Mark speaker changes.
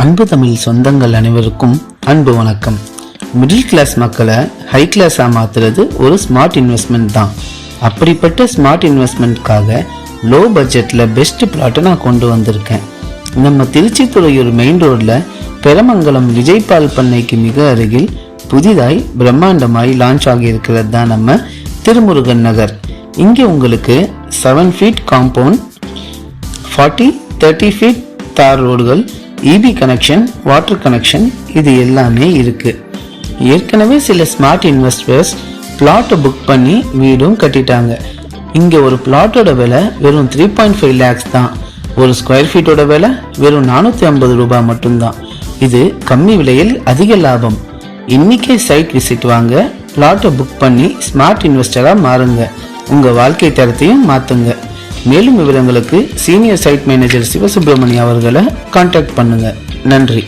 Speaker 1: அன்பு தமிழ் சொந்தங்கள் அனைவருக்கும் அன்பு வணக்கம். மிடில் கிளாஸ் மக்களை ஹை கிளாஸாக மாற்றுறது ஒரு ஸ்மார்ட் இன்வெஸ்ட்மெண்ட் தான். அப்படிப்பட்ட ஸ்மார்ட் இன்வெஸ்ட்மெண்ட்காக லோ பட்ஜெட்டில் பெஸ்ட் பிளாட்டை நான் கொண்டு வந்திருக்கேன். நம்ம திருச்சி துறையூர் மெயின் ரோடில் பெரமங்கலம் விஜய் பால் பண்ணைக்கு மிக அருகில் புதிதாய் பிரம்மாண்டமாய் லான்ச் ஆகியிருக்கிறது தான் நம்ம திருமுருகன் நகர். இங்கே உங்களுக்கு 7 feet காம்பவுண்ட், 40-30 feet தார் ரோடுகள், இபி கனெக்ஷன், வாட்டர் கனெக்ஷன் இது எல்லாமே இருக்கு. ஏற்கனவே சில ஸ்மார்ட் இன்வெஸ்டர்ஸ் பிளாட்டை புக் பண்ணி வீடும் கட்டிட்டாங்க. இங்க ஒரு பிளாட்டோட விலை வெறும் 3.5 lakhs தான். ஒரு ஸ்கொயர் ஃபீட்டோட விலை வெறும் 450 ரூபாய் மட்டும்தான். இது கம்மி விலையில் அதிக லாபம். இன்னைக்கே சைட் விசிட் வாங்க, பிளாட்டை புக் பண்ணி ஸ்மார்ட் இன்வெஸ்டரா மாறுங்க. உங்க வாழ்க்கை தரத்தையும் மாத்துங்க. மேலும் விவரங்களுக்கு சீனியர் சைட் மேனேஜர் சிவசுப்ரமணியம் அவர்களை கான்டாக்ட் பண்ணுங்க. நன்றி.